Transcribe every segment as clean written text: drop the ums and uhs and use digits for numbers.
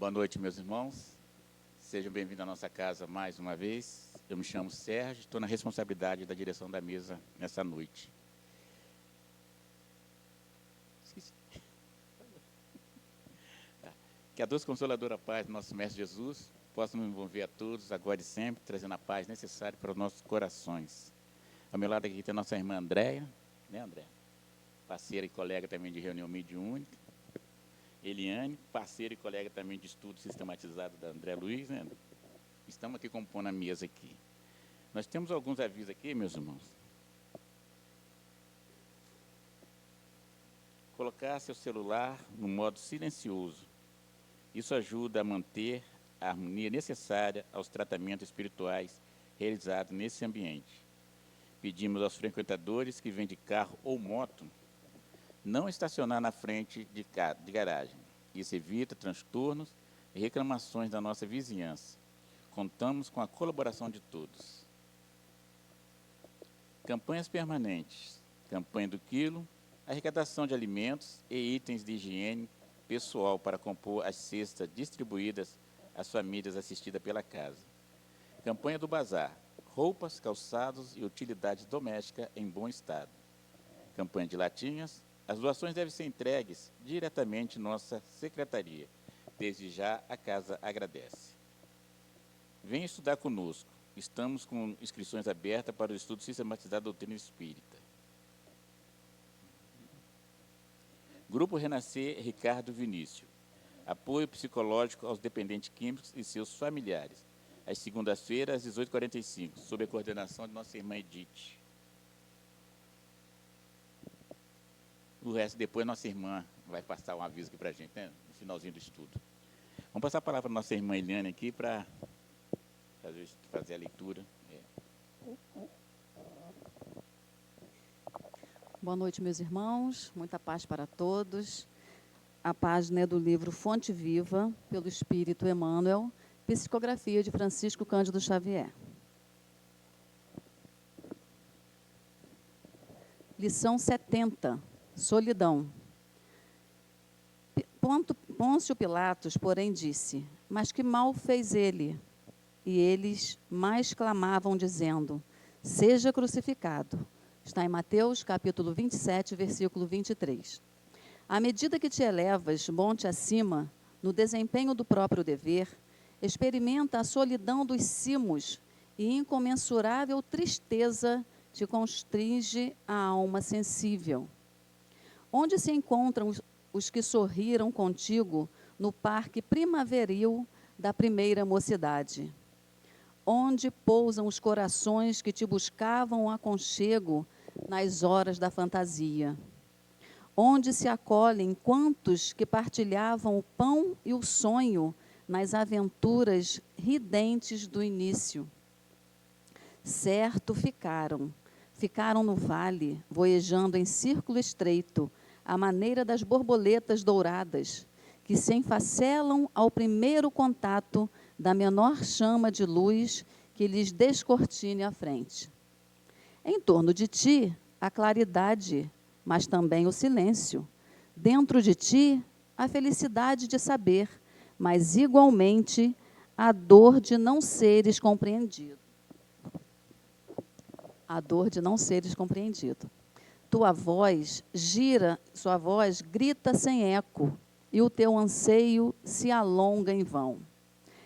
Boa noite, meus irmãos. Sejam bem-vindos à nossa casa mais uma vez. Eu me chamo Sérgio, estou na responsabilidade da direção da mesa nessa noite. Esqueci. Que a doce consoladora paz do nosso Mestre Jesus possa nos envolver a todos, agora e sempre, trazendo a paz necessária para os nossos corações. Ao meu lado aqui tem a nossa irmã Andréia, né, Andréia? Parceira e colega também de reunião mediúnica. Eliane, parceira e colega também de estudo sistematizado da André Luiz, né? Estamos aqui compondo a mesa aqui. Nós temos alguns avisos aqui, meus irmãos. Colocar seu celular no modo silencioso. Isso ajuda a manter a harmonia necessária aos tratamentos espirituais realizados nesse ambiente. Pedimos aos frequentadores que vêm de carro ou moto não estacionar na frente de garagem. Isso evita transtornos e reclamações da nossa vizinhança. Contamos com a colaboração de todos. Campanhas permanentes. Campanha do quilo, arrecadação de alimentos e itens de higiene pessoal para compor as cestas distribuídas às famílias assistidas pela casa. Campanha do bazar. Roupas, calçados e utilidades domésticas em bom estado. Campanha de latinhas. As doações devem ser entregues diretamente em nossa secretaria. Desde já, a casa agradece. Venha estudar conosco. Estamos com inscrições abertas para o estudo sistematizado da doutrina espírita. Grupo Renascer Ricardo Vinícius. Apoio psicológico aos dependentes químicos e seus familiares. Às segundas-feiras, às 18h45, sob a coordenação de nossa irmã Edith. O resto, depois, nossa irmã vai passar um aviso aqui para a gente, né, no finalzinho do estudo. Vamos passar a palavra para a nossa irmã Eliane aqui para fazer a leitura. Boa noite, meus irmãos. Muita paz para todos. A página é do livro Fonte Viva, pelo Espírito Emmanuel, psicografia de Francisco Cândido Xavier. Lição 70. Solidão. Pôncio Pilatos, porém, disse: mas que mal fez ele? E eles mais clamavam, dizendo: seja crucificado. Está em Mateus, capítulo 27, versículo 23. À medida que te elevas monte acima, no desempenho do próprio dever, experimenta a solidão dos cimos e incomensurável tristeza te constringe a alma sensível. Onde se encontram os que sorriram contigo no parque primaveril da primeira mocidade? Onde pousam os corações que te buscavam o aconchego nas horas da fantasia? Onde se acolhem quantos que partilhavam o pão e o sonho nas aventuras ridentes do início? Certo ficaram no vale, voejando em círculo estreito, à maneira das borboletas douradas, que se enfacelam ao primeiro contato da menor chama de luz que lhes descortine a frente. Em torno de ti, a claridade, mas também o silêncio. Dentro de ti, a felicidade de saber, mas igualmente a dor de não seres compreendido. A dor de não seres compreendido. Sua voz grita sem eco, e o teu anseio se alonga em vão.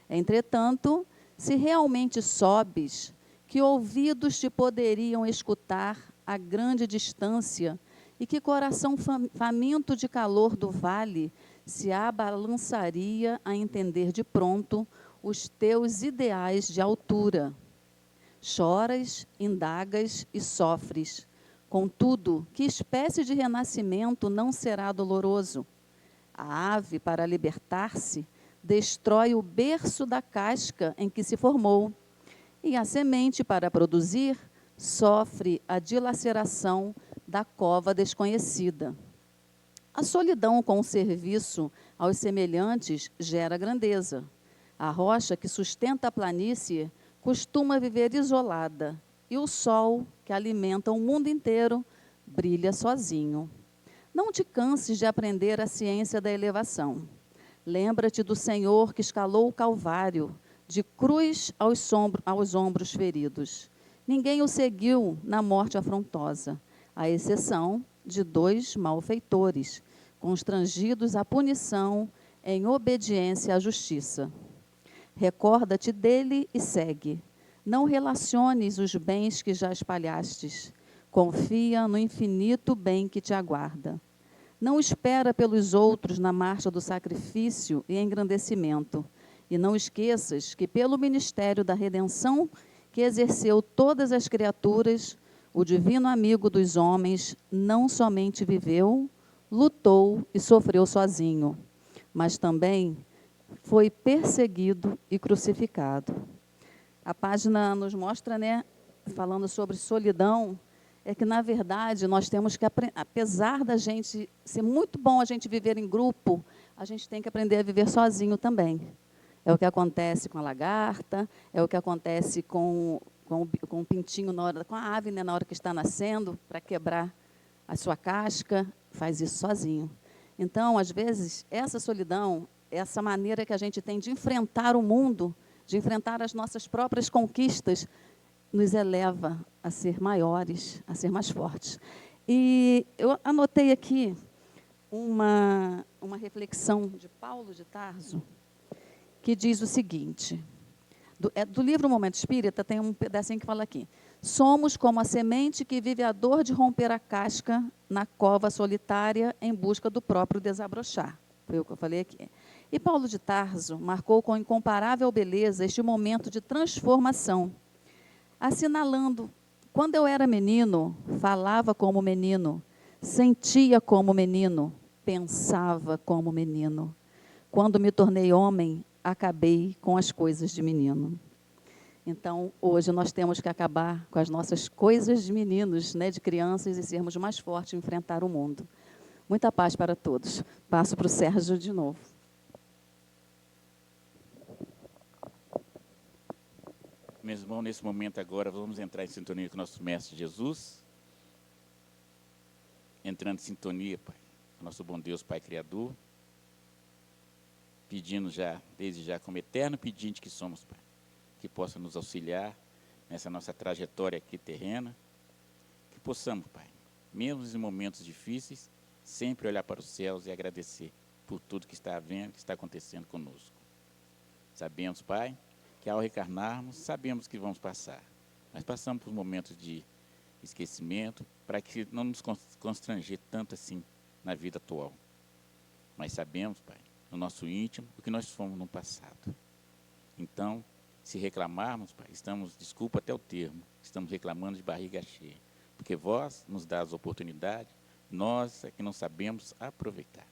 Entretanto, se realmente sobes, que ouvidos te poderiam escutar a grande distância, e que coração faminto de calor do vale se abalançaria a entender de pronto os teus ideais de altura. Choras, indagas e sofres. Contudo, que espécie de renascimento não será doloroso? A ave, para libertar-se, destrói o berço da casca em que se formou, e a semente, para produzir, sofre a dilaceração da cova desconhecida. A solidão com o serviço aos semelhantes gera grandeza. A rocha que sustenta a planície costuma viver isolada, e o sol, que alimenta o mundo inteiro, brilha sozinho. Não te canses de aprender a ciência da elevação. Lembra-te do Senhor que escalou o Calvário, de cruz aos ombros feridos. Ninguém o seguiu na morte afrontosa, à exceção de 2 malfeitores, constrangidos à punição em obediência à justiça. Recorda-te dele e segue. Não relaciones os bens que já espalhastes. Confia no infinito bem que te aguarda. Não espera pelos outros na marcha do sacrifício e engrandecimento. E não esqueças que, pelo ministério da redenção que exerceu todas as criaturas, o divino amigo dos homens não somente viveu, lutou e sofreu sozinho, mas também foi perseguido e crucificado. A página nos mostra, né, falando sobre solidão, é que, na verdade, nós temos que, apesar da gente ser muito bom a gente viver em grupo, a gente tem que aprender a viver sozinho também. É o que acontece com a lagarta, é o que acontece com o pintinho, com a ave, né, na hora que está nascendo, para quebrar a sua casca, faz isso sozinho. Então, às vezes, essa solidão, essa maneira que a gente tem de enfrentar o mundo, de enfrentar as nossas próprias conquistas, nos eleva a ser maiores, a ser mais fortes. E eu anotei aqui uma reflexão de Paulo de Tarso, que diz o seguinte, do livro Momento Espírita, tem um pedacinho que fala aqui: somos como a semente que vive a dor de romper a casca na cova solitária em busca do próprio desabrochar. Foi o que eu falei aqui. E Paulo de Tarso marcou com incomparável beleza este momento de transformação, assinalando: quando eu era menino, falava como menino, sentia como menino, pensava como menino. Quando me tornei homem, acabei com as coisas de menino. Então, hoje nós temos que acabar com as nossas coisas de meninos, né, de crianças, e sermos mais fortes em enfrentar o mundo. Muita paz para todos. Passo para o Sérgio de novo. Meus irmãos, nesse momento agora, vamos entrar em sintonia com o nosso Mestre Jesus. Entrando em sintonia, Pai, com o nosso bom Deus, Pai Criador. Pedindo já, desde já, como eterno pedinte que somos, Pai, que possa nos auxiliar nessa nossa trajetória aqui terrena. Que possamos, Pai, mesmo em momentos difíceis, sempre olhar para os céus e agradecer por tudo que está havendo, que está acontecendo conosco. Sabemos, Pai, que ao reencarnarmos, sabemos que vamos passar, mas passamos por momentos de esquecimento, para que não nos constranger tanto assim na vida atual. Mas sabemos, Pai, no nosso íntimo, o que nós fomos no passado. Então, se reclamarmos, Pai, desculpa até o termo, estamos reclamando de barriga cheia, porque vós nos dá as oportunidades, nós é que não sabemos aproveitar.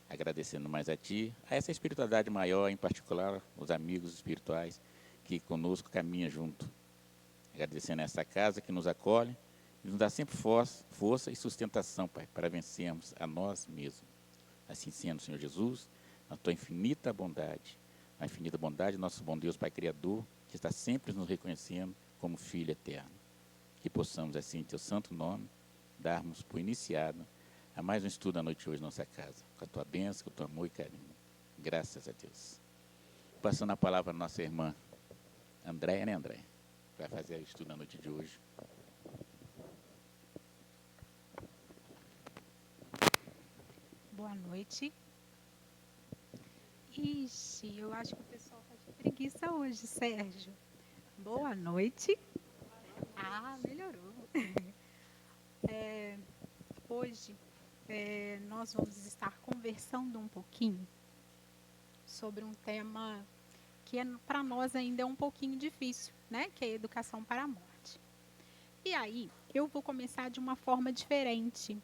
Agradecendo mais a Ti, a essa espiritualidade maior, em particular, os amigos espirituais que conosco caminham junto. Agradecendo a essa casa que nos acolhe e nos dá sempre força e sustentação, Pai, para vencermos a nós mesmos. Assim sendo, Senhor Jesus, na Tua infinita bondade, a infinita bondade do nosso bom Deus, Pai Criador, que está sempre nos reconhecendo como Filho eterno. Que possamos, assim, em Teu santo nome, darmos por iniciado a mais um estudo à noite hoje em nossa casa, com a Tua bênção, com o Teu amor e carinho. Graças a Deus. Passando a palavra à nossa irmã Andréia, né, Andréia? Vai fazer o estudo na noite de hoje. Boa noite. Ixi, eu acho que o pessoal está de preguiça hoje, Sérgio. Boa noite. Ah, melhorou. Hoje nós vamos estar conversando um pouquinho sobre um tema que para nós ainda é um pouquinho difícil, né? Que é a educação para a morte. E aí, eu vou começar de uma forma diferente,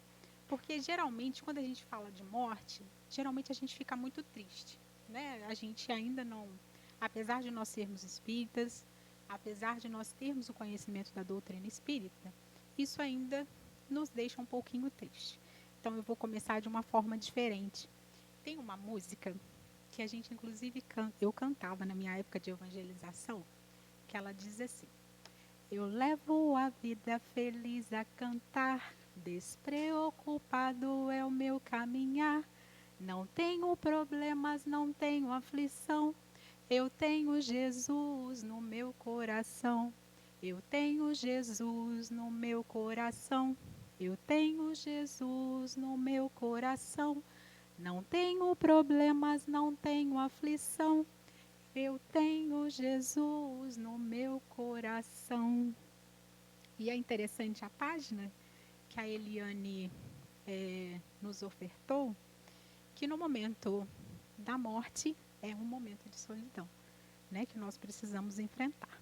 porque geralmente quando a gente fala de morte, geralmente a gente fica muito triste, né? A gente ainda não, apesar de nós sermos espíritas, apesar de nós termos o conhecimento da doutrina espírita, isso ainda nos deixa um pouquinho triste. Então eu vou começar de uma forma diferente. Tem uma música que a gente inclusive eu cantava na minha época de evangelização, que ela diz assim: eu levo a vida feliz a cantar, despreocupado é o meu caminhar. Não tenho problemas, não tenho aflição. Eu tenho Jesus no meu coração. Eu tenho Jesus no meu coração. Eu tenho Jesus no meu coração. Não tenho problemas, não tenho aflição. Eu tenho Jesus no meu coração. E é interessante a página que a Eliane nos ofertou, que no momento da morte é um momento de solidão, né, que nós precisamos enfrentar.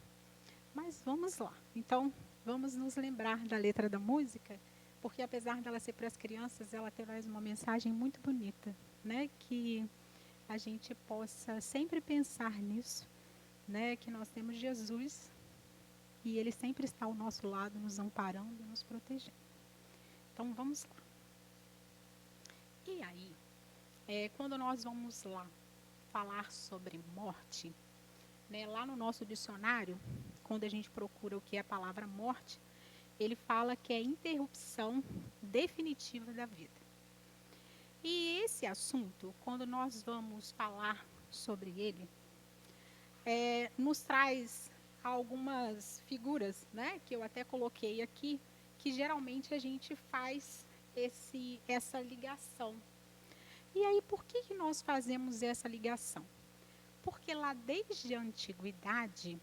Mas vamos lá. Então, vamos nos lembrar da letra da música, porque apesar dela ser para as crianças, ela traz uma mensagem muito bonita, né, que a gente possa sempre pensar nisso, né, que nós temos Jesus e Ele sempre está ao nosso lado, nos amparando e nos protegendo. Então, vamos lá. E aí, quando nós vamos lá falar sobre morte, né, lá no nosso dicionário, quando a gente procura o que é a palavra morte, ele fala que é interrupção definitiva da vida. E esse assunto, quando nós vamos falar sobre ele, nos traz algumas figuras, né, que eu até coloquei aqui, que geralmente a gente faz essa ligação. E aí, por que nós fazemos essa ligação? Porque lá desde a antiguidade,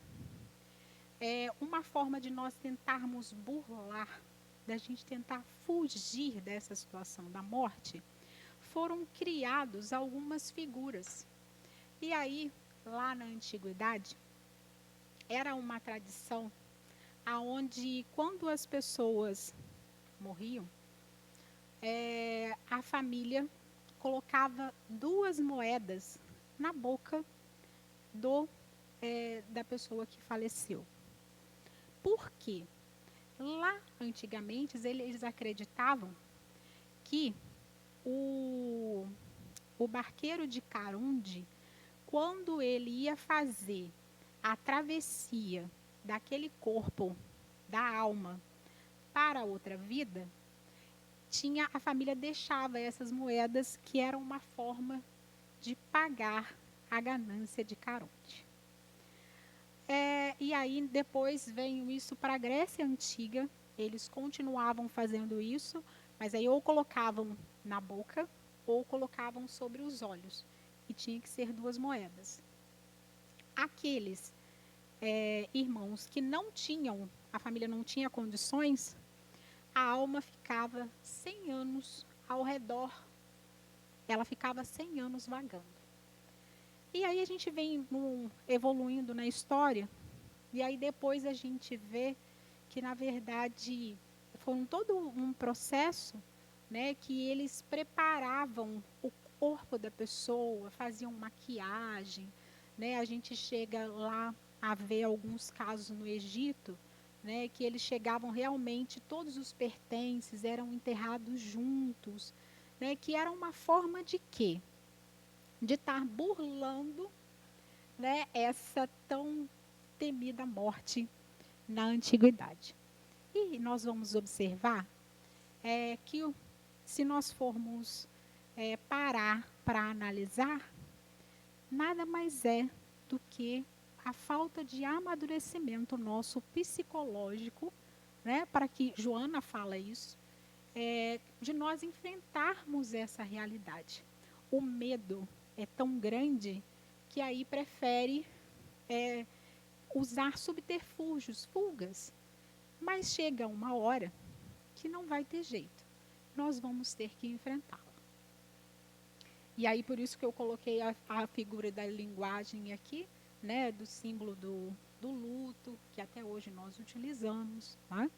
uma forma de nós tentarmos burlar, da gente tentar fugir dessa situação da morte, foram criados algumas figuras. E aí, lá na antiguidade, era uma tradição aonde quando as pessoas morriam, a família colocava 2 moedas na boca da pessoa que faleceu. Por quê? Lá, antigamente, eles acreditavam que o barqueiro de Caronde, quando ele ia fazer a travessia daquele corpo, da alma, para outra vida, a família deixava essas moedas, que eram uma forma de pagar a ganância de Caronte. E aí depois veio isso para a Grécia Antiga, eles continuavam fazendo isso, mas aí ou colocavam na boca ou colocavam sobre os olhos, e tinha que ser 2 moedas. Aqueles irmãos que não tinham, a família não tinha condições, a alma ficava 100 anos ao redor, ela ficava 100 anos vagando. E aí a gente vem evoluindo na história, e aí depois a gente vê que, na verdade, foi todo um processo, né, que eles preparavam o corpo da pessoa, faziam maquiagem, né, a gente chega lá a ver alguns casos no Egito, né, que eles chegavam realmente, todos os pertences eram enterrados juntos, né, que era uma forma de quê? De estar burlando, né, essa tão temida morte na antiguidade. E nós vamos observar que se nós formos parar para analisar, nada mais é do que a falta de amadurecimento nosso psicológico, né, para que Joana fala isso, de nós enfrentarmos essa realidade. O medo é tão grande que aí prefere usar subterfúgios, fugas. Mas chega uma hora que não vai ter jeito. Nós vamos ter que enfrentá-la. E aí, por isso que eu coloquei a figura da linguagem aqui, né, do símbolo do luto, que até hoje nós utilizamos. Tá?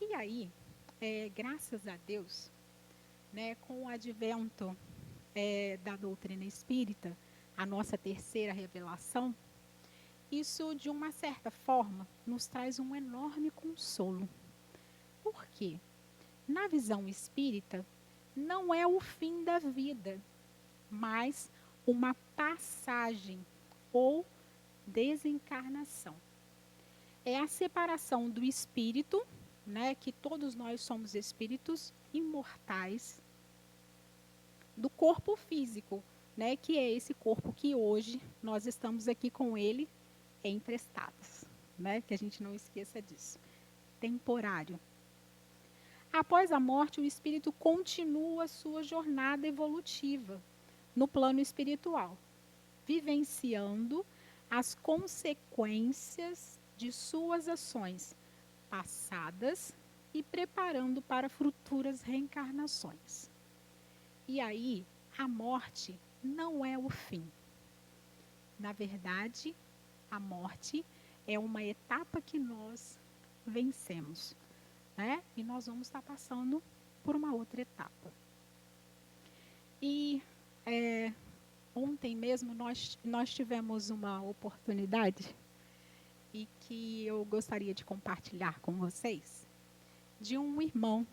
E aí, graças a Deus, né, com o advento da doutrina espírita, a nossa terceira revelação, isso, de uma certa forma, nos traz um enorme consolo. Por quê? Na visão espírita, não é o fim da vida, mas uma passagem ou desencarnação. É a separação do espírito, né, que todos nós somos espíritos imortais, do corpo físico, né, que é esse corpo que hoje nós estamos aqui com ele emprestados, né, que a gente não esqueça disso. Temporário. Após a morte, o espírito continua sua jornada evolutiva no plano espiritual, vivenciando as consequências de suas ações passadas e preparando para futuras reencarnações. E aí, a morte não é o fim. Na verdade, a morte é uma etapa que nós vencemos, né? E nós vamos estar passando por uma outra etapa. E ontem mesmo nós tivemos uma oportunidade e que eu gostaria de compartilhar com vocês, de um irmão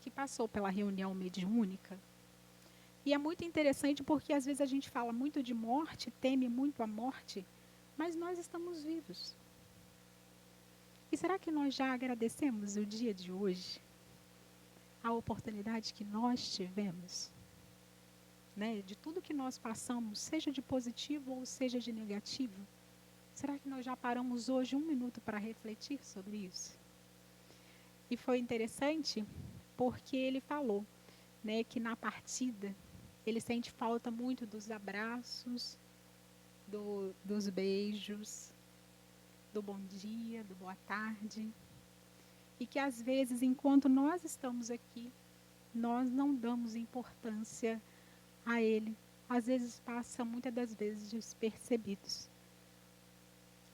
que passou pela reunião mediúnica. E é muito interessante porque às vezes a gente fala muito de morte, teme muito a morte, mas nós estamos vivos. E será que nós já agradecemos o dia de hoje? A oportunidade que nós tivemos? Né? De tudo que nós passamos, seja de positivo ou seja de negativo? Será que nós já paramos hoje 1 minuto para refletir sobre isso? E foi interessante porque ele falou, né, que na partida ele sente falta muito dos abraços, dos beijos, do bom dia, do boa tarde. E que às vezes, enquanto nós estamos aqui, nós não damos importância a ele. Às vezes passa muitas das vezes despercebidos.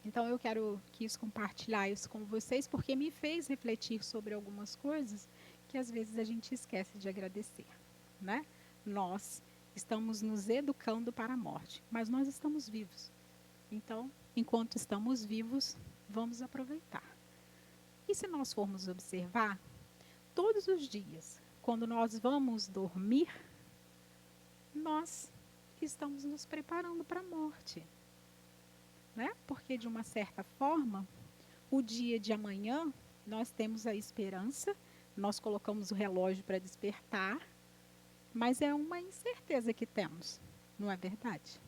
Então eu quis compartilhar isso com vocês porque me fez refletir sobre algumas coisas que às vezes a gente esquece de agradecer, né? Nós estamos nos educando para a morte, mas nós estamos vivos. Então, enquanto estamos vivos, vamos aproveitar. E se nós formos observar, todos os dias, quando nós vamos dormir, nós estamos nos preparando para a morte. Né? Porque, de uma certa forma, o dia de amanhã, nós temos a esperança, nós colocamos o relógio para despertar, mas é uma incerteza que temos, não é verdade?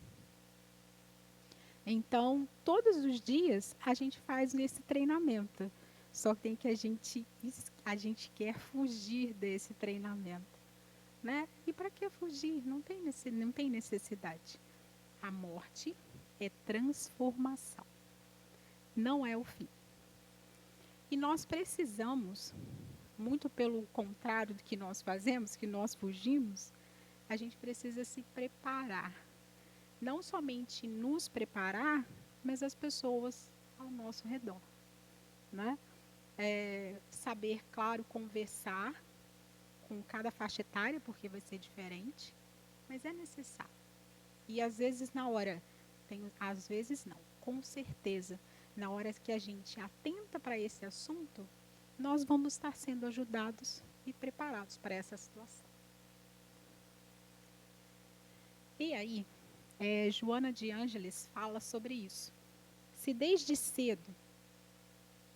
Então, todos os dias, a gente faz esse treinamento, só que tem que a gente quer fugir desse treinamento. Né? E para que fugir? Não tem necessidade. A morte é transformação, não é o fim. E nós precisamos, muito pelo contrário do que nós fazemos, que nós fugimos, a gente precisa se preparar. Não somente nos preparar, mas as pessoas ao nosso redor. Né? Saber, claro, conversar com cada faixa etária, porque vai ser diferente, mas é necessário. E às vezes às vezes não, com certeza, na hora que a gente atenta para esse assunto, nós vamos estar sendo ajudados e preparados para essa situação. E aí, Joana de Ângeles fala sobre isso. Se desde cedo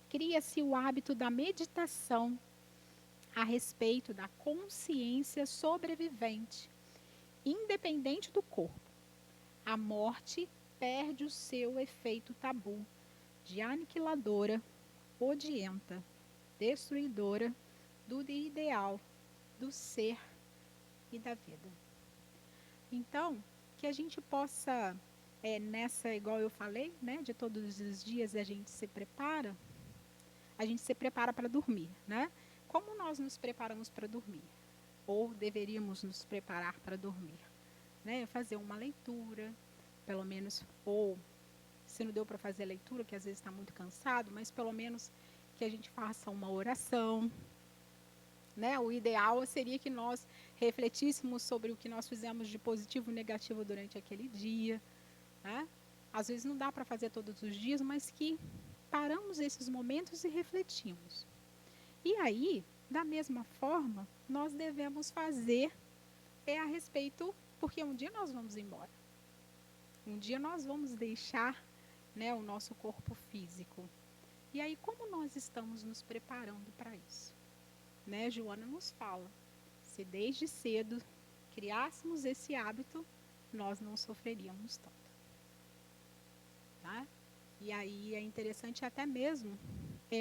cria-se o hábito da meditação a respeito da consciência sobrevivente, independente do corpo, a morte perde o seu efeito tabu de aniquiladora, odienta, destruidora do ideal, do ser e da vida. Então, que a gente possa, igual eu falei, né, de todos os dias a gente se prepara para dormir, né? Como nós nos preparamos para dormir? Ou deveríamos nos preparar para dormir? Né? Fazer uma leitura, pelo menos, ou se não deu para fazer a leitura, que às vezes está muito cansado, mas pelo menos que a gente faça uma oração. Né? O ideal seria que nós refletíssemos sobre o que nós fizemos de positivo e negativo durante aquele dia. Né? Às vezes não dá para fazer todos os dias, mas que paramos esses momentos e refletimos. E aí, da mesma forma, nós devemos fazer a respeito, porque um dia nós vamos embora. Um dia nós vamos deixar, né, o nosso corpo físico. E aí, como nós estamos nos preparando para isso? Né, Joana nos fala, se desde cedo criássemos esse hábito, nós não sofreríamos tanto. Tá? E aí é interessante até mesmo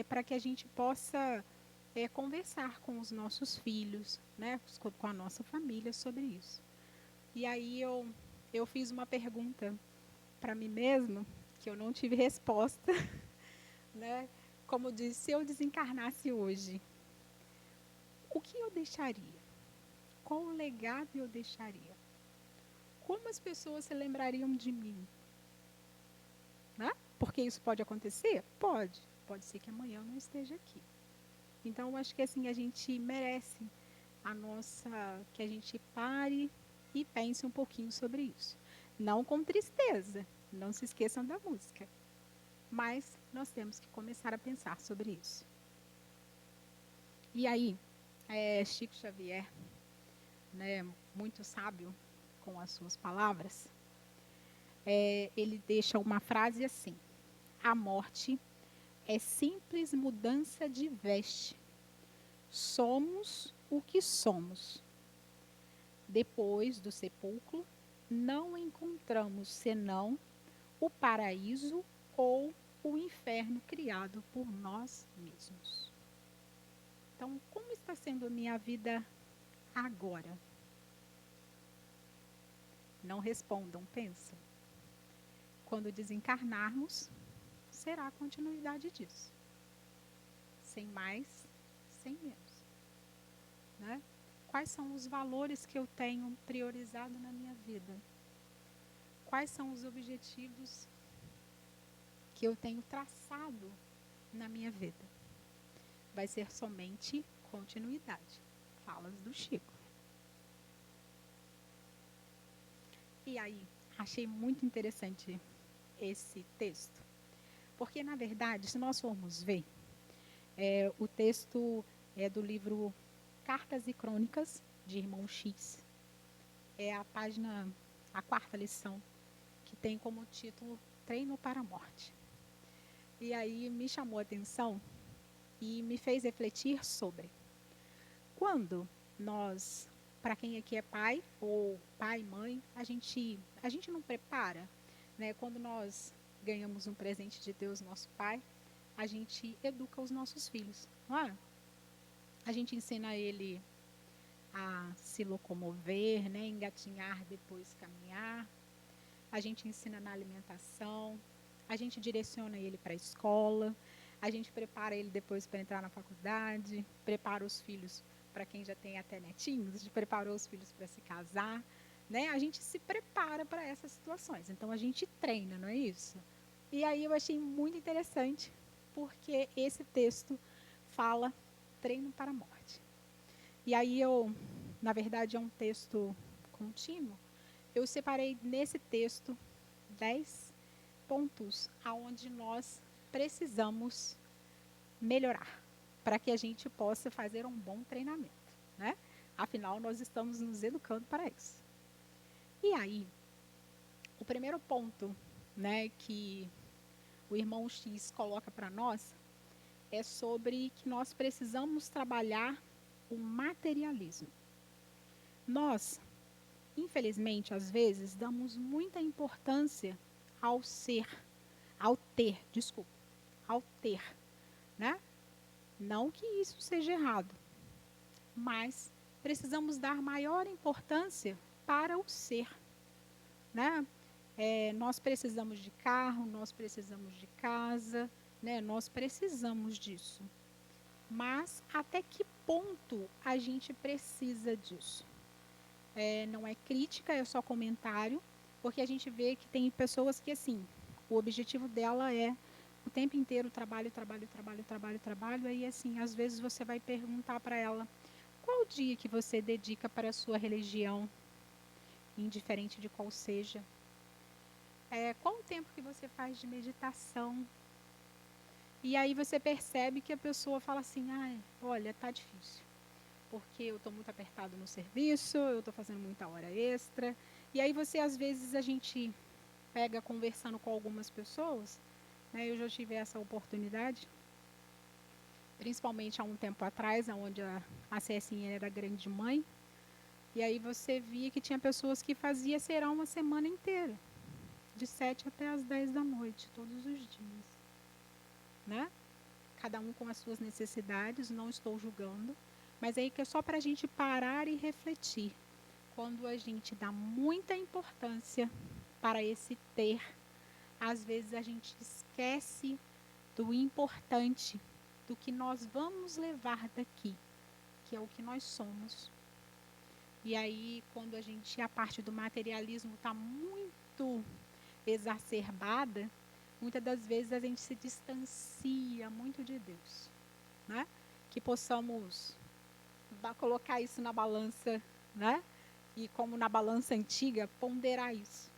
para que a gente possa conversar com os nossos filhos, né, com a nossa família sobre isso. E aí eu fiz uma pergunta para mim mesma, que eu não tive resposta, né? Como eu disse, se eu desencarnasse hoje, o que eu deixaria? Qual legado eu deixaria? Como as pessoas se lembrariam de mim? Né? Porque isso pode acontecer? Pode. Pode ser que amanhã eu não esteja aqui. Então, eu acho que assim, a gente merece que a gente pare e pense um pouquinho sobre isso. Não com tristeza, não se esqueçam da música. Mas nós temos que começar a pensar sobre isso. E aí, Chico Xavier, né, muito sábio com as suas palavras, ele deixa uma frase assim: a morte é simples mudança de veste. Somos o que somos. Depois do sepulcro, não encontramos senão o paraíso ou o inferno criado por nós mesmos. Então, como está sendo a minha vida agora? Não respondam, pensam. Quando desencarnarmos, será a continuidade disso. Sem mais, sem menos. Né? Quais são os valores que eu tenho priorizado na minha vida? Quais são os objetivos que eu tenho traçado na minha vida? Vai ser somente continuidade. Falas do Chico. E aí, achei muito interessante esse texto. Porque, na verdade, se nós formos ver, o texto é do livro Cartas e Crônicas, de Irmão X. É a quarta lição, que tem como título Treino para a Morte. E aí me chamou a atenção e me fez refletir sobre quando nós, para quem aqui é pai, ou pai, mãe, a gente não prepara, né? Quando nós ganhamos um presente de Deus, nosso pai, a gente educa os nossos filhos, não é? A gente ensina ele a se locomover, né? Engatinhar, depois caminhar. A gente ensina na alimentação, a gente direciona ele para a escola, a gente prepara ele depois para entrar na faculdade, prepara os filhos para quem já tem até netinhos, a gente preparou os filhos para se casar, né? A gente se prepara para essas situações, então a gente treina, não é isso? E aí eu achei muito interessante, porque esse texto fala treino para a morte. E aí na verdade é um texto contínuo, eu separei nesse texto 10 pontos aonde nós precisamos melhorar para que a gente possa fazer um bom treinamento, né? Afinal, nós estamos nos educando para isso. E aí, o primeiro ponto, né, que o irmão X coloca para nós é sobre que nós precisamos trabalhar o materialismo. Nós, infelizmente, às vezes, damos muita importância ao ter, né? Não que isso seja errado, mas precisamos dar maior importância para o ser, né? Nós precisamos de carro, nós precisamos de casa, né? Nós precisamos disso. Mas até que ponto a gente precisa disso? Não é crítica, é só comentário, porque a gente vê que tem pessoas que, assim, o objetivo dela é o tempo inteiro trabalho, aí, assim, às vezes você vai perguntar para ela, qual o dia que você dedica para a sua religião, indiferente de qual seja? Qual o tempo que você faz de meditação? E aí você percebe que a pessoa fala assim, olha, tá difícil, porque eu estou muito apertado no serviço, eu estou fazendo muita hora extra. E aí às vezes, a gente pega conversando com algumas pessoas, né? Eu já tive essa oportunidade, principalmente há um tempo atrás, onde a Cecinha era grande mãe, E aí você via que tinha pessoas que faziam serão uma semana inteira, de 7 até as 10 da noite, todos os dias, né? Cada um com as suas necessidades, não estou julgando, mas aí que é só para a gente parar e refletir. Quando a gente dá muita importância para esse ter, às vezes a gente esquece do importante, do que nós vamos levar daqui, que é o que nós somos. E aí, quando a parte do materialismo está muito exacerbada, muitas das vezes a gente se distancia muito de Deus, né? Que possamos colocar isso na balança, né? E como na balança antiga, ponderar isso,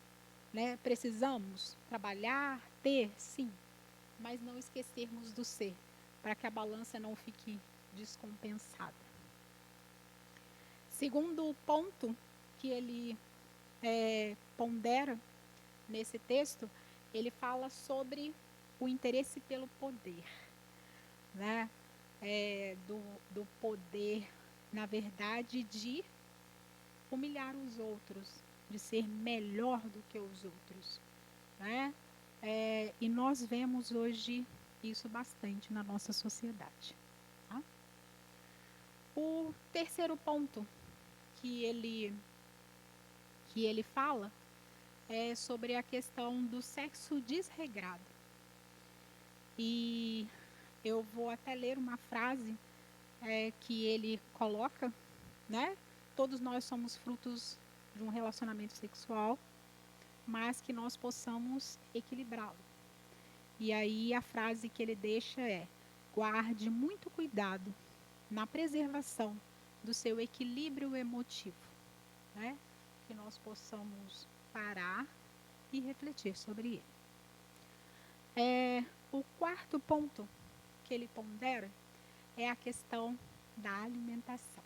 né? Precisamos trabalhar, ter, sim, mas não esquecermos do ser, para que a balança não fique descompensada. Segundo ponto que ele pondera nesse texto, ele fala sobre o interesse pelo poder, né? Do poder, na verdade, de humilhar os outros, de ser melhor do que os outros, né? E nós vemos hoje isso bastante na nossa sociedade. Tá? O terceiro ponto que ele fala é sobre a questão do sexo desregrado. E eu vou até ler uma frase que ele coloca, né? Todos nós somos frutos de um relacionamento sexual, mas que nós possamos equilibrá-lo. E aí a frase que ele deixa é: guarde muito cuidado na preservação do seu equilíbrio emotivo, né? Que nós possamos parar e refletir sobre ele. O quarto ponto que ele pondera é a questão da alimentação.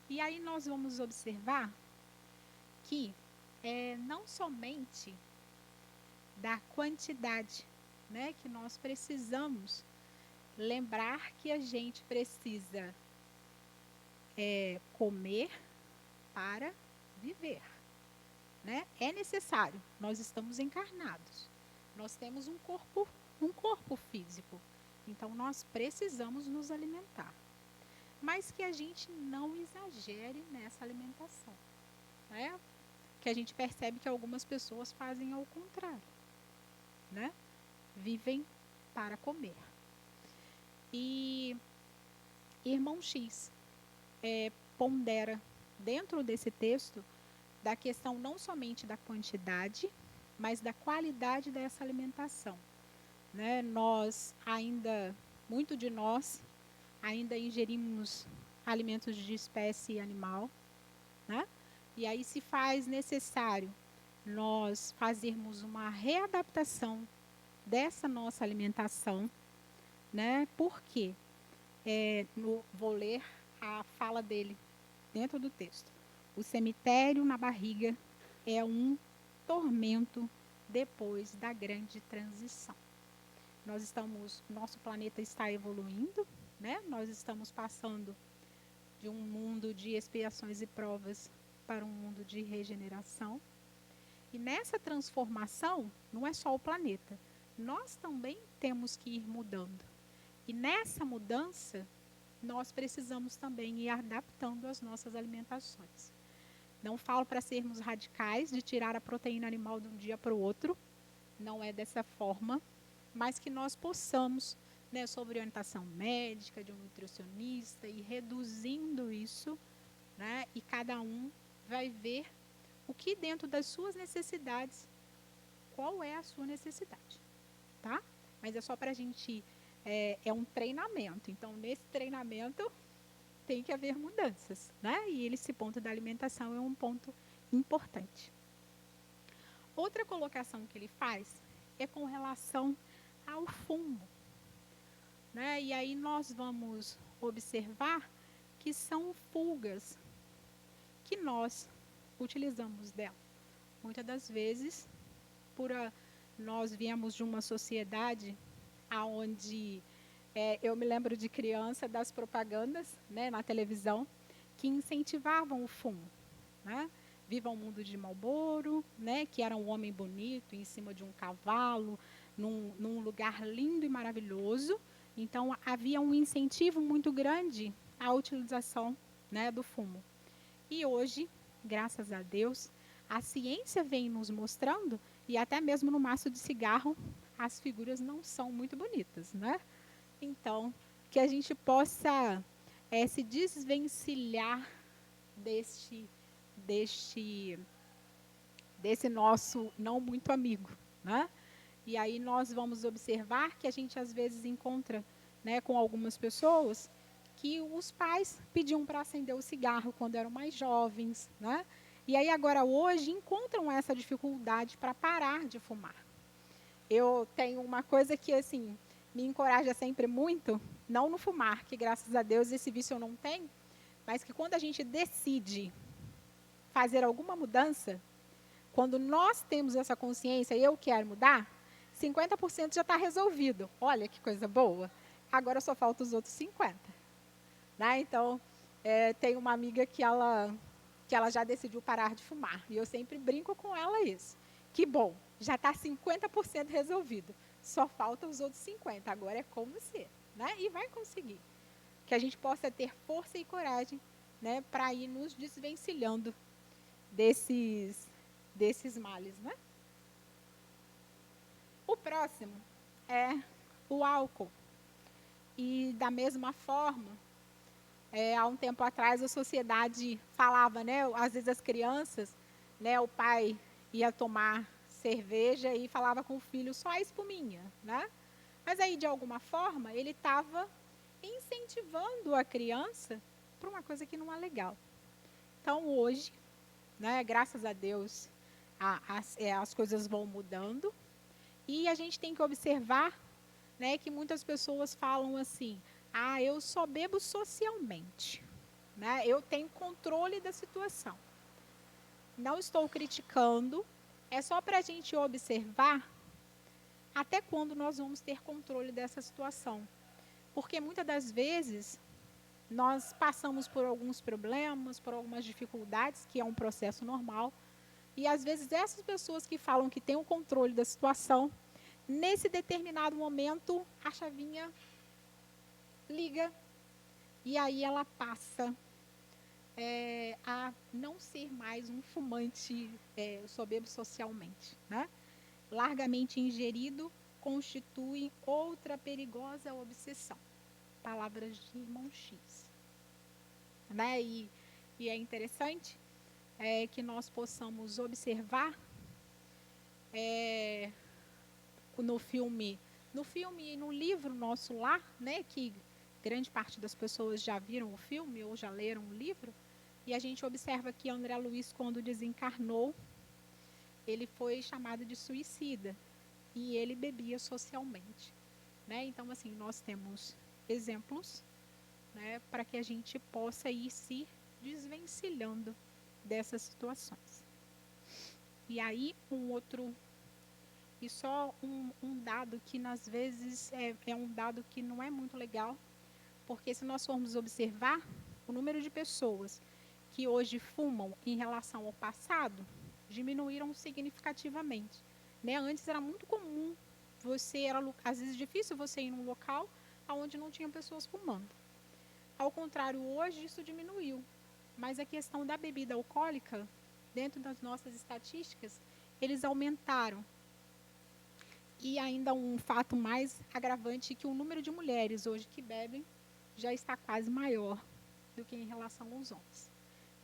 E aí nós vamos observar que não somente da quantidade, né, que nós precisamos lembrar que a gente precisa comer para viver, né? É necessário, nós estamos encarnados, nós temos um corpo físico, então nós precisamos nos alimentar, mas que a gente não exagere nessa alimentação, né? Que a gente percebe que algumas pessoas fazem ao contrário, né? Vivem para comer. E Irmão X pondera dentro desse texto da questão não somente da quantidade, mas da qualidade dessa alimentação, né? Muito de nós ainda ingerimos alimentos de espécie animal, né? E aí se faz necessário nós fazermos uma readaptação dessa nossa alimentação, né? Porque vou ler a fala dele dentro do texto. O cemitério na barriga é um tormento depois da grande transição. Nosso planeta está evoluindo, né? Nós estamos passando de um mundo de expiações e provas para um mundo de regeneração. E nessa transformação, não é só o planeta, nós também temos que ir mudando. E nessa mudança, nós precisamos também ir adaptando as nossas alimentações. Não falo para sermos radicais, de tirar a proteína animal de um dia para o outro, não é dessa forma, mas que nós possamos, né, sob orientação médica, de um nutricionista, ir reduzindo isso, né, e cada um vai ver o que dentro das suas necessidades, qual é a sua necessidade, tá? Mas é só para a gente, é um treinamento, então nesse treinamento tem que haver mudanças, né? E esse ponto da alimentação é um ponto importante. Outra colocação que ele faz é com relação ao fumo, né? E aí nós vamos observar que são fugas que nós utilizamos dela. Muitas das vezes, nós viemos de uma sociedade onde eu me lembro de criança das propagandas, né, na televisão, que incentivavam o fumo, né? Viva o mundo de Marlboro, né? Que era um homem bonito em cima de um cavalo, num lugar lindo e maravilhoso. Então, havia um incentivo muito grande à utilização, né, do fumo. E hoje, graças a Deus, a ciência vem nos mostrando, e até mesmo no maço de cigarro, as figuras não são muito bonitas, né? Então, que a gente possa se desvencilhar deste desse nosso não muito amigo, né? E aí nós vamos observar que a gente às vezes encontra, né, com algumas pessoas que os pais pediam para acender o cigarro quando eram mais jovens, né? E aí agora hoje encontram essa dificuldade para parar de fumar. Eu tenho uma coisa que assim me encoraja sempre muito, não no fumar, que graças a Deus esse vício eu não tenho, mas que quando a gente decide fazer alguma mudança, quando nós temos essa consciência, eu quero mudar, 50% já está resolvido. Olha que coisa boa. Agora só falta os outros 50%. Né? Então, tem uma amiga que ela já decidiu parar de fumar. E eu sempre brinco com ela isso. Que bom, já está 50% resolvido. Só faltam os outros 50%. Agora é com você. Né? E vai conseguir. Que a gente possa ter força e coragem, né, para ir nos desvencilhando desses males, né? O próximo é o álcool. E da mesma forma, há um tempo atrás a sociedade falava, né? Às vezes as crianças, né? O pai ia tomar cerveja e falava com o filho só a espuminha, né? Mas aí de alguma forma ele estava incentivando a criança para uma coisa que não é legal. Então hoje, né? Graças a Deus, as coisas vão mudando. E a gente tem que observar, né, que muitas pessoas falam assim, eu só bebo socialmente, né? Eu tenho controle da situação. Não estou criticando, é só para a gente observar até quando nós vamos ter controle dessa situação. Porque muitas das vezes nós passamos por alguns problemas, por algumas dificuldades, que é um processo normal, e às vezes essas pessoas que falam que têm o controle da situação, nesse determinado momento, a chavinha liga e aí ela passa a não ser mais um fumante, eu só bebo socialmente, né? Largamente ingerido constitui outra perigosa obsessão. Palavras de irmão X. Né? E é interessante que nós possamos observar no filme e no livro Nosso Lar, né, que grande parte das pessoas já viram o filme ou já leram o livro, e a gente observa que André Luiz, quando desencarnou, ele foi chamado de suicida e ele bebia socialmente, né? Então, assim, nós temos exemplos, né, para que a gente possa ir se desvencilhando dessas situações. E aí, só um dado que, às vezes, é um dado que não é muito legal, porque se nós formos observar, o número de pessoas que hoje fumam em relação ao passado diminuíram significativamente. Né? Antes era muito comum, às vezes difícil você ir num local onde não tinha pessoas fumando. Ao contrário, hoje isso diminuiu. Mas a questão da bebida alcoólica, dentro das nossas estatísticas, eles aumentaram. E ainda um fato mais agravante, que o número de mulheres hoje que bebem já está quase maior do que em relação aos homens.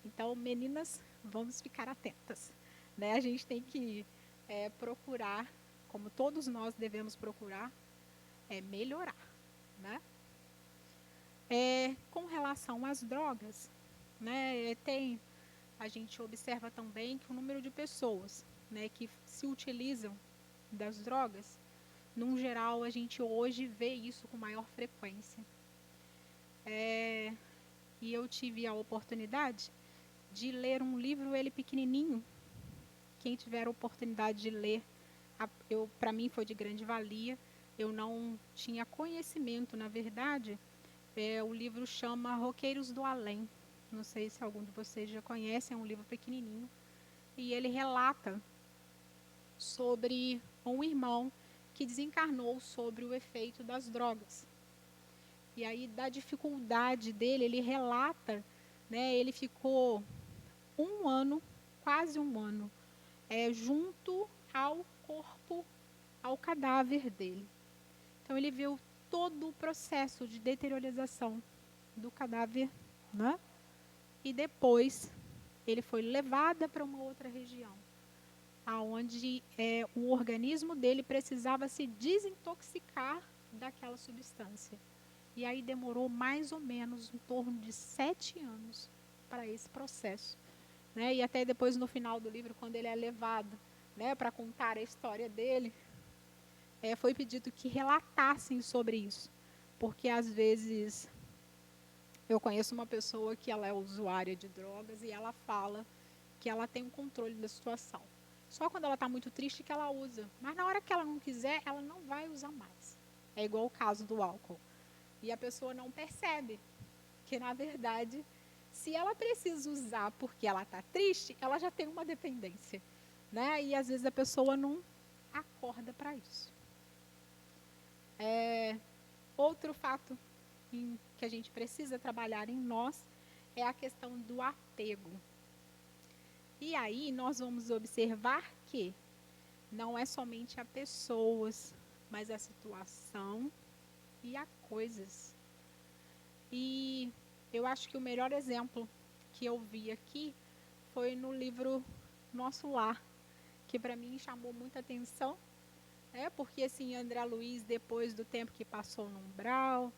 Então, meninas, vamos ficar atentas. Né? A gente tem que procurar, como todos nós devemos procurar, melhorar. Né? Com relação às drogas, né, a gente observa também que o número de pessoas, né, que se utilizam das drogas, num geral, a gente hoje vê isso com maior frequência. E eu tive a oportunidade de ler um livro, ele pequenininho. Quem tiver a oportunidade de ler, para mim foi de grande valia. Eu não tinha conhecimento, na verdade. O livro chama Roqueiros do Além. Não sei se algum de vocês já conhece, é um livro pequenininho. E ele relata sobre um irmão que desencarnou sobre o efeito das drogas. E aí, da dificuldade dele, ele relata, né, ele ficou um ano, quase um ano, junto ao corpo, ao cadáver dele. Então, ele viu todo o processo de deteriorização do cadáver, né? E depois, ele foi levado para uma outra região, aonde o organismo dele precisava se desintoxicar daquela substância. E aí demorou mais ou menos em torno de 7 anos para esse processo. Né? E até depois, no final do livro, quando ele é levado, né, para contar a história dele, foi pedido que relatassem sobre isso. Porque, às vezes, eu conheço uma pessoa que ela é usuária de drogas e ela fala que ela tem um controle da situação. Só quando ela está muito triste que ela usa. Mas na hora que ela não quiser, ela não vai usar mais. É igual o caso do álcool. E a pessoa não percebe que, na verdade, se ela precisa usar porque ela está triste, ela já tem uma dependência. Né? E às vezes a pessoa não acorda para isso. Outro fato que a gente precisa trabalhar em nós é a questão do apego. E aí nós vamos observar que não é somente a pessoas, mas a situação e a coisas. E eu acho que o melhor exemplo que eu vi aqui foi no livro Nosso Lar, que para mim chamou muita atenção, porque assim, André Luiz, depois do tempo que passou no umbral,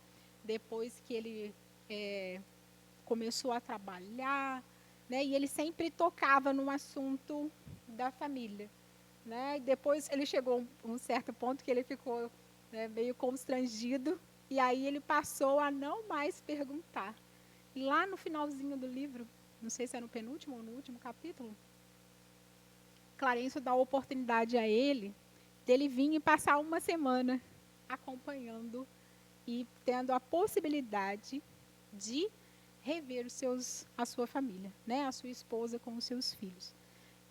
depois que ele começou a trabalhar, né, e ele sempre tocava no assunto da família. Né, e depois ele chegou a um certo ponto que ele ficou, né, meio constrangido, e aí ele passou a não mais perguntar. E lá no finalzinho do livro, não sei se é no penúltimo ou no último capítulo, Clarencio dá a oportunidade a ele dele vir e passar uma semana acompanhando e tendo a possibilidade de rever a sua família, né, a sua esposa com os seus filhos.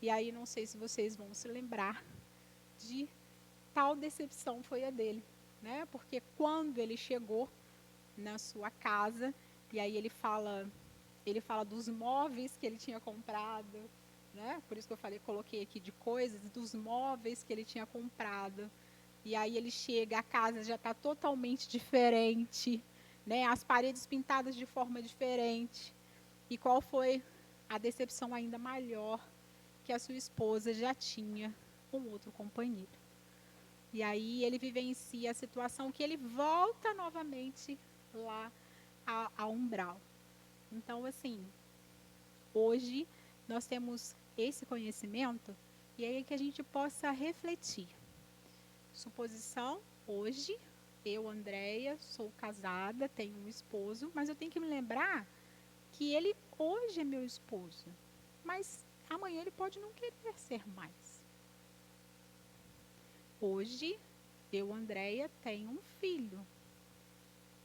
E aí não sei se vocês vão se lembrar de tal decepção foi a dele, né? Porque quando ele chegou na sua casa, e aí ele fala dos móveis que ele tinha comprado, né? Por isso que eu coloquei aqui de coisas, dos móveis que ele tinha comprado. E aí ele chega, a casa já está totalmente diferente, né? As paredes pintadas de forma diferente. E qual foi a decepção ainda maior? Que a sua esposa já tinha um outro companheiro. E aí ele vivencia a situação que ele volta novamente lá ao umbral. Então, assim, hoje nós temos esse conhecimento e aí que a gente possa refletir. Suposição, hoje, eu, Andréia, sou casada, tenho um esposo, mas eu tenho que me lembrar que ele hoje é meu esposo. Mas amanhã ele pode não querer ser mais. Hoje, eu, Andréia, tenho um filho.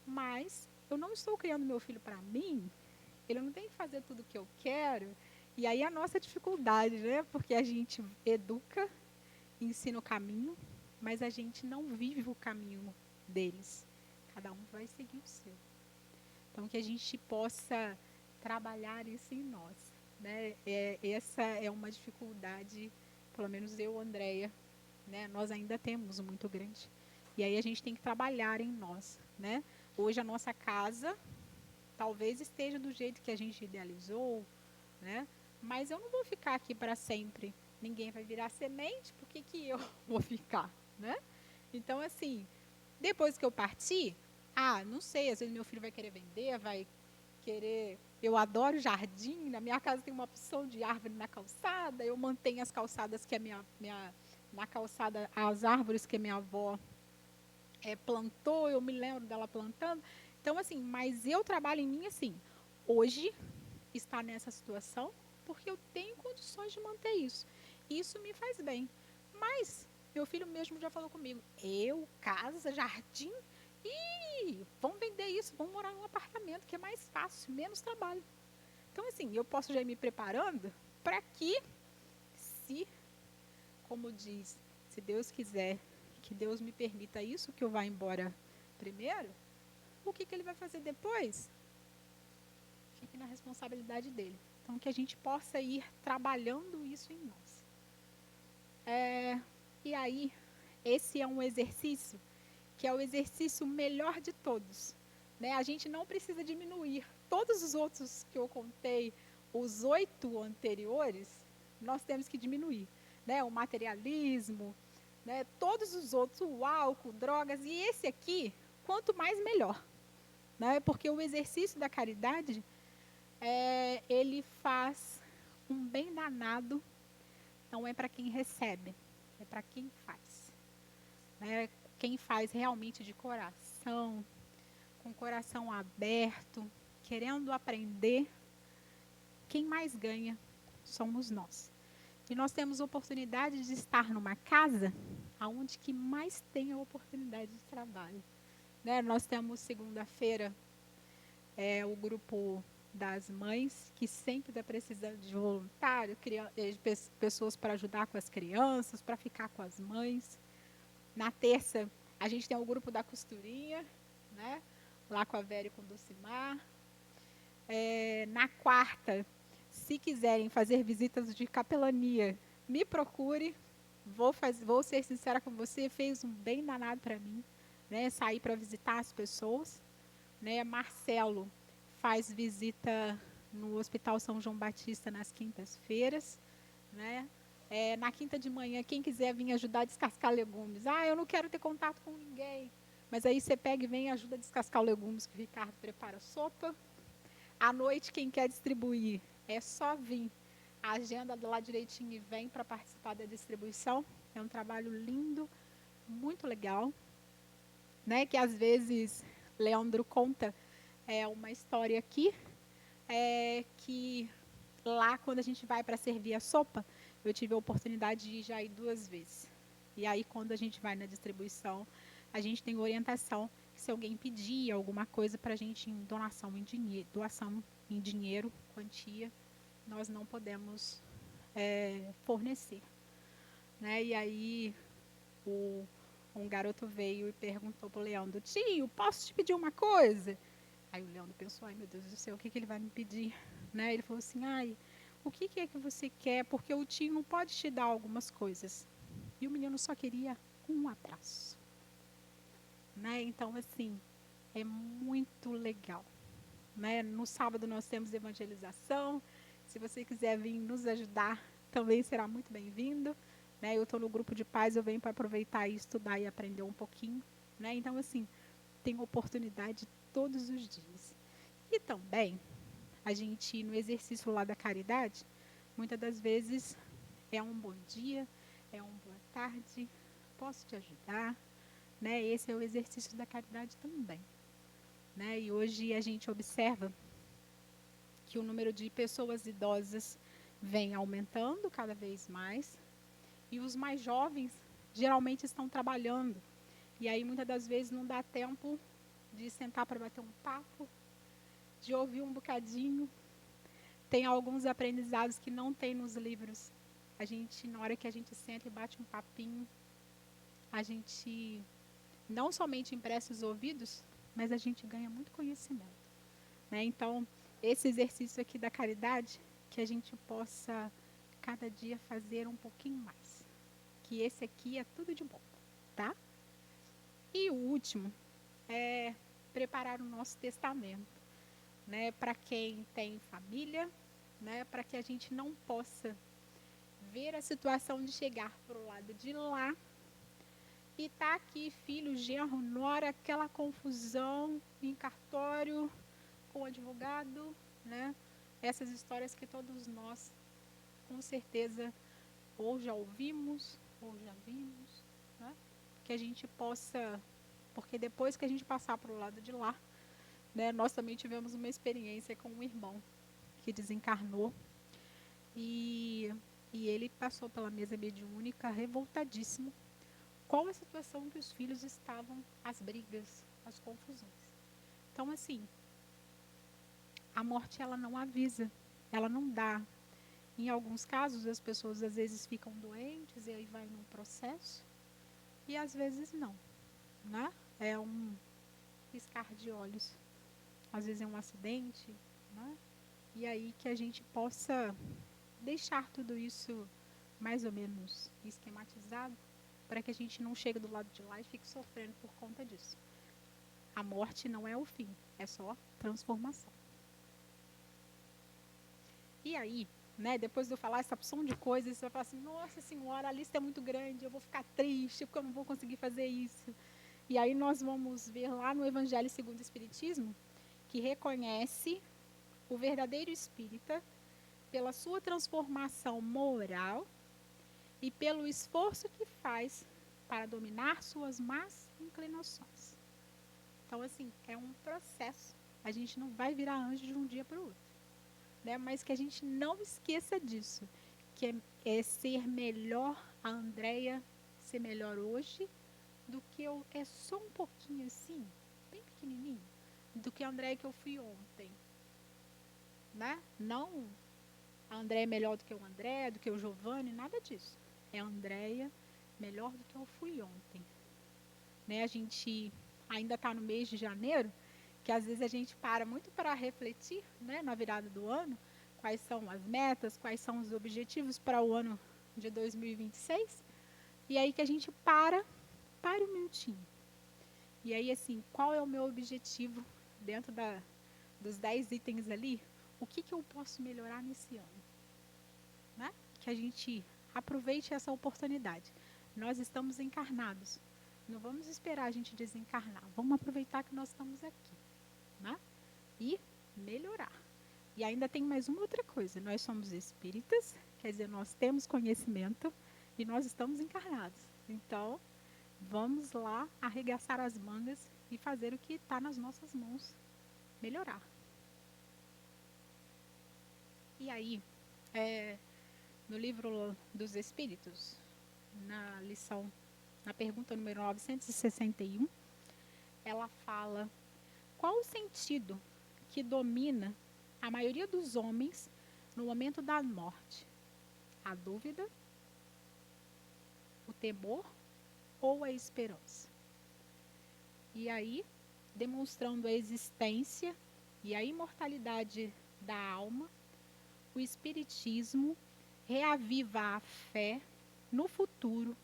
Mas eu não estou criando meu filho para mim. Ele não tem que fazer tudo o que eu quero. E aí a nossa dificuldade, né? Porque a gente educa, ensina o caminho, mas a gente não vive o caminho deles. Cada um vai seguir o seu. Então, que a gente possa trabalhar isso em nós. Né? Essa é uma dificuldade, pelo menos eu, Andréia, né? Nós ainda temos muito grande. E aí a gente tem que trabalhar em nós. Né? Hoje a nossa casa talvez esteja do jeito que a gente idealizou, né? Mas eu não vou ficar aqui para sempre. Ninguém vai virar semente, por que eu vou ficar? Né? Então, assim, depois que eu partir, não sei, às vezes meu filho vai querer vender, vai querer. Eu adoro jardim, na minha casa tem uma opção de árvore na calçada, eu mantenho as calçadas que na calçada, as árvores que a minha avó plantou, eu me lembro dela plantando. Então, assim, mas eu trabalho em mim assim, hoje está nessa situação porque eu tenho condições de manter isso. Isso me faz bem. Mas meu filho mesmo já falou comigo, casa, jardim, vamos vender isso, vamos morar num apartamento que é mais fácil, menos trabalho. Então, assim, eu posso já ir me preparando para que, se, como diz, se Deus quiser que Deus me permita isso, que eu vá embora primeiro, o que ele vai fazer depois? Fique na responsabilidade dele. Então, que a gente possa ir trabalhando isso em nós. E aí, esse é um exercício que é o exercício melhor de todos. Né? A gente não precisa diminuir. Todos os outros que eu contei, os 8 anteriores, nós temos que diminuir. Né? O materialismo, né? Todos os outros, o álcool, drogas, e esse aqui, quanto mais melhor. Né? Porque o exercício da caridade, ele faz um bem danado, não é para quem recebe, é para quem faz. Né? Quem faz realmente de coração, com o coração aberto, querendo aprender, quem mais ganha somos nós. E nós temos oportunidade de estar numa casa onde que mais tem a oportunidade de trabalho. Né? Nós temos segunda-feira o grupo das mães, que sempre está precisando de voluntário, pessoas para ajudar com as crianças, para ficar com as mães. Na terça, a gente tem o grupo da costurinha, né? Lá com a Vera e com o Dulcimar. Na quarta, se quiserem fazer visitas de capelania, me procure. Vou ser sincera com você, fez um bem danado para mim, né? Sair para visitar as pessoas. Né? Marcelo faz visita no Hospital São João Batista nas quintas-feiras. Né? Na quinta de manhã, quem quiser vir ajudar a descascar legumes. Eu não quero ter contato com ninguém. Mas aí você pega e vem e ajuda a descascar legumes, que o Ricardo prepara sopa. À noite, quem quer distribuir, é só vir. A agenda lá direitinho e vem para participar da distribuição. É um trabalho lindo, muito legal. Né? Que às vezes, Leandro conta uma história aqui, que lá, quando a gente vai para servir a sopa, eu tive a oportunidade de já ir 2 vezes. E aí, quando a gente vai na distribuição, a gente tem orientação que se alguém pedir alguma coisa para a gente em doação em dinheiro, quantia, nós não podemos fornecer. Né? E aí, um garoto veio e perguntou para o Leandro: tio, posso te pedir uma coisa? Aí o Leandro pensou: ai meu Deus do céu, o que ele vai me pedir? Né? Ele falou assim: o que é que você quer? Porque o tio não pode te dar algumas coisas. E o menino só queria um abraço. Né? Então, assim, é muito legal. Né? No sábado nós temos evangelização. Se você quiser vir nos ajudar, também será muito bem-vindo. Né? Eu estou no grupo de paz, eu venho para aproveitar e estudar e aprender um pouquinho. Né? Então, assim, tem oportunidade todos os dias. E também, a gente, no exercício lá da caridade, muitas das vezes é um bom dia, é uma boa tarde, posso te ajudar. Né? Esse é o exercício da caridade também. Né? E hoje a gente observa que o número de pessoas idosas vem aumentando cada vez mais. E os mais jovens geralmente estão trabalhando. E aí muitas das vezes não dá tempo de sentar para bater um papo, de ouvir um bocadinho. Tem alguns aprendizados que não tem nos livros. Na hora que a gente senta e bate um papinho, a gente não somente empresta os ouvidos, mas a gente ganha muito conhecimento. Né? Então, esse exercício aqui da caridade, que a gente possa cada dia fazer um pouquinho mais. Que esse aqui é tudo de bom, tá? E o último é preparar o nosso testamento, né? Para quem tem família, né? Para que a gente não possa ver a situação de chegar para o lado de lá e tá aqui filho, genro, nora, aquela confusão em cartório com o advogado, né? Essas histórias que todos nós, com certeza, ou já ouvimos, ou já vimos, né? Que a gente possa, porque depois que a gente passar para o lado de lá, né, nós também tivemos uma experiência com um irmão que desencarnou e ele passou pela mesa mediúnica revoltadíssimo com a situação que os filhos estavam, as brigas, as confusões. Então, assim, a morte ela não avisa, ela não dá. Em alguns casos, as pessoas às vezes ficam doentes e aí vai num processo, e às vezes não, né? É um piscar de olhos. Às vezes é um acidente, né? E aí que a gente possa deixar tudo isso mais ou menos esquematizado, para que a gente não chegue do lado de lá e fique sofrendo por conta disso. A morte não é o fim, é só transformação. E aí, né, depois de eu falar essa opção de coisas, você vai falar assim, nossa senhora, a lista é muito grande, eu vou ficar triste porque eu não vou conseguir fazer isso. E aí nós vamos ver lá no Evangelho segundo o Espiritismo, que reconhece o verdadeiro espírita pela sua transformação moral e pelo esforço que faz para dominar suas más inclinações. Então, assim, é um processo. A gente não vai virar anjo de um dia para o outro. Né? Mas que a gente não esqueça disso, que é ser melhor, a Andréia ser melhor hoje do que eu, é só um pouquinho assim, bem pequenininho, do que a Andréia que eu fui ontem. Né? Não a Andréia é melhor do que o André, do que o Giovanni, nada disso. É a Andréia melhor do que eu fui ontem. Né? A gente ainda está no mês de janeiro, que às vezes a gente para muito para refletir, né, na virada do ano, quais são as metas, quais são os objetivos para o ano de 2026, e aí que a gente pare um minutinho. E aí, assim, qual é o meu objetivo dentro dos 10 itens ali? O que eu posso melhorar nesse ano? Né? Que a gente aproveite essa oportunidade. Nós estamos encarnados. Não vamos esperar a gente desencarnar. Vamos aproveitar que nós estamos aqui. Né? E melhorar. E ainda tem mais uma outra coisa. Nós somos espíritas, quer dizer, nós temos conhecimento e nós estamos encarnados. Então, vamos lá arregaçar as mangas e fazer o que está nas nossas mãos. Melhorar. E aí, no livro dos Espíritos, na pergunta número 961, ela fala qual o sentido que domina a maioria dos homens no momento da morte? A dúvida, o temor ou a esperança? E aí, demonstrando a existência e a imortalidade da alma, o Espiritismo reaviva a fé no futuro,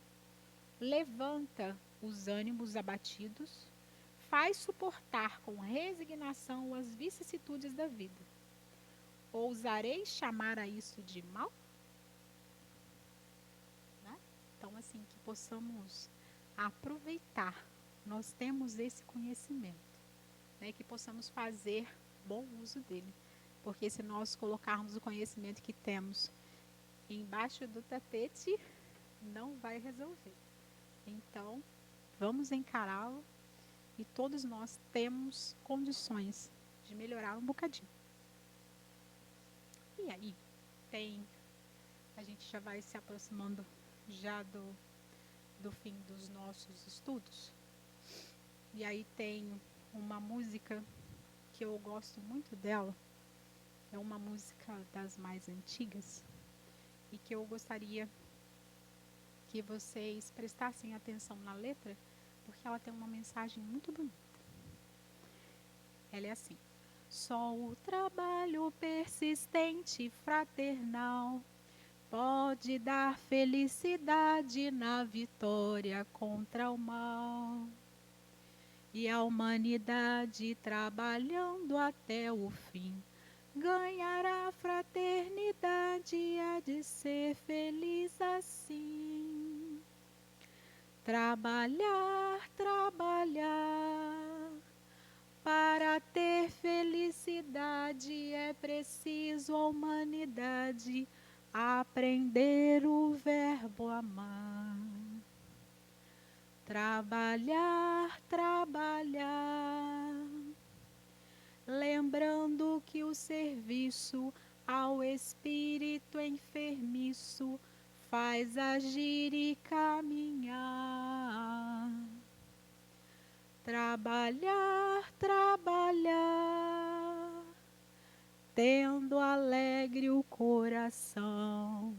levanta os ânimos abatidos, faz suportar com resignação as vicissitudes da vida. Ousarei chamar a isso de mal? Né? Então, assim, que possamos aproveitar, nós temos esse conhecimento, né? Que possamos fazer bom uso dele. Porque se nós colocarmos o conhecimento que temos embaixo do tapete, não vai resolver. Então, vamos encará-lo e todos nós temos condições de melhorar um bocadinho. E aí, a gente já vai se aproximando já do fim dos nossos estudos. E aí tem uma música que eu gosto muito dela, é uma música das mais antigas, e que eu gostaria que vocês prestassem atenção na letra, porque ela tem uma mensagem muito bonita. Ela é assim: só o trabalho persistente e fraternal pode dar felicidade na vitória contra o mal. E a humanidade, trabalhando até o fim, ganhará fraternidade e há de ser feliz assim. Trabalhar, trabalhar, para ter felicidade é preciso a humanidade aprender o verbo amar. Trabalhar, trabalhar, lembrando que o serviço ao espírito enfermiço faz agir e caminhar. Trabalhar, trabalhar, tendo alegre o coração,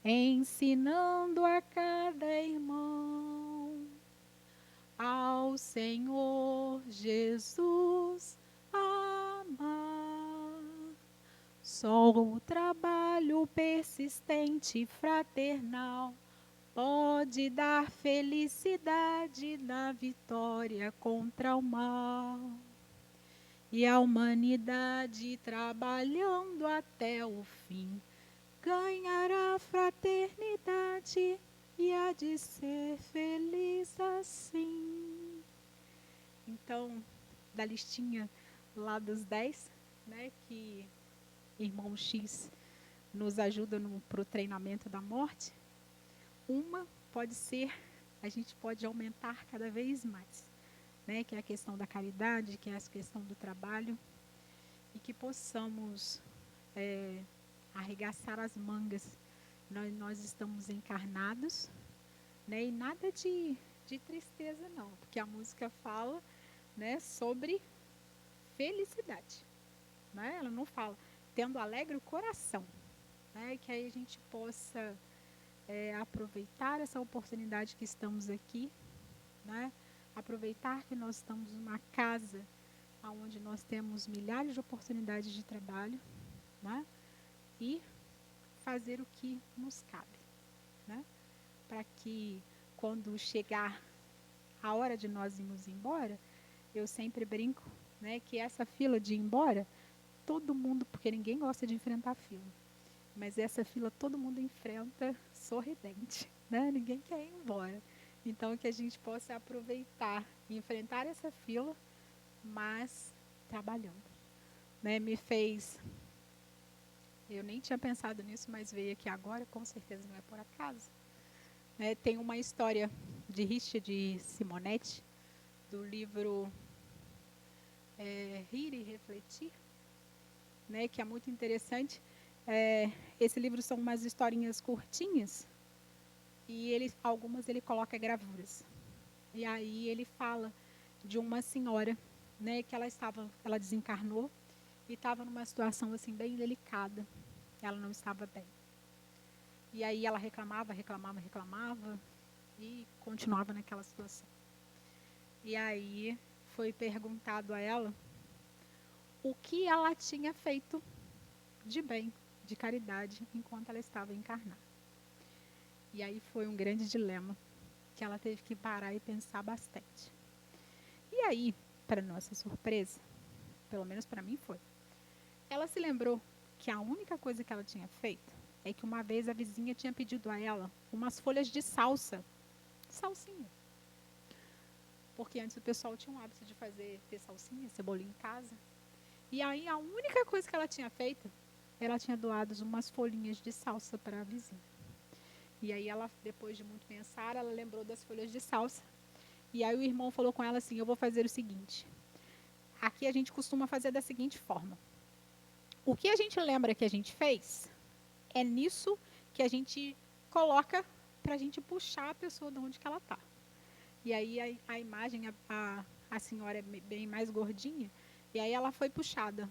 ensinando a cada irmão ao Senhor Jesus amar. Só o trabalho persistente e fraternal pode dar felicidade na vitória contra o mal. E a humanidade, trabalhando até o fim, ganhará fraternidade e há de ser feliz assim. Então, da listinha lá dos 10, né, que irmão X nos ajuda para o treinamento da morte, uma pode ser, a gente pode aumentar cada vez mais, né, que é a questão da caridade, que é a questão do trabalho, e que possamos arregaçar as mangas. Nós estamos encarnados, né, e nada de tristeza não, porque a música fala, né, sobre felicidade, né? Ela não fala tendo alegre o coração, né, que aí a gente possa aproveitar essa oportunidade que estamos aqui, né, aproveitar que nós estamos numa casa onde nós temos milhares de oportunidades de trabalho, né, e fazer o que nos cabe, né, para que quando chegar a hora de nós irmos embora, eu sempre brinco, né, que essa fila de ir embora, todo mundo, porque ninguém gosta de enfrentar a fila, mas essa fila todo mundo enfrenta sorridente, né, ninguém quer ir embora. Então, que a gente possa aproveitar e enfrentar essa fila, mas trabalhando, né, me fez... Eu nem tinha pensado nisso, mas veio aqui agora, com certeza não é por acaso. Tem uma história de Richard Simonetti, do livro Rir e Refletir, né, que é muito interessante. Esse livro são umas historinhas curtinhas, e algumas ele coloca gravuras. E aí ele fala de uma senhora, né, que ela desencarnou e estava numa situação assim bem delicada. Ela não estava bem. E aí ela reclamava e continuava naquela situação. E aí foi perguntado a ela o que ela tinha feito de bem, de caridade, enquanto ela estava encarnada. E aí foi um grande dilema, que ela teve que parar e pensar bastante. E aí, para nossa surpresa, pelo menos para mim foi, ela se lembrou que a única coisa que ela tinha feito é que uma vez a vizinha tinha pedido a ela umas folhas de salsinha. Porque antes o pessoal tinha um hábito de ter salsinha, cebolinha em casa. E aí a única coisa que ela tinha feito, ela tinha doado umas folhinhas de salsa para a vizinha. E aí ela, depois de muito pensar, ela lembrou das folhas de salsa. E aí o irmão falou com ela assim, eu vou fazer o seguinte, aqui a gente costuma fazer da seguinte forma. O que a gente lembra que a gente fez, é nisso que a gente coloca para a gente puxar a pessoa de onde que ela está. E aí a imagem, a senhora é bem mais gordinha, e aí ela foi puxada,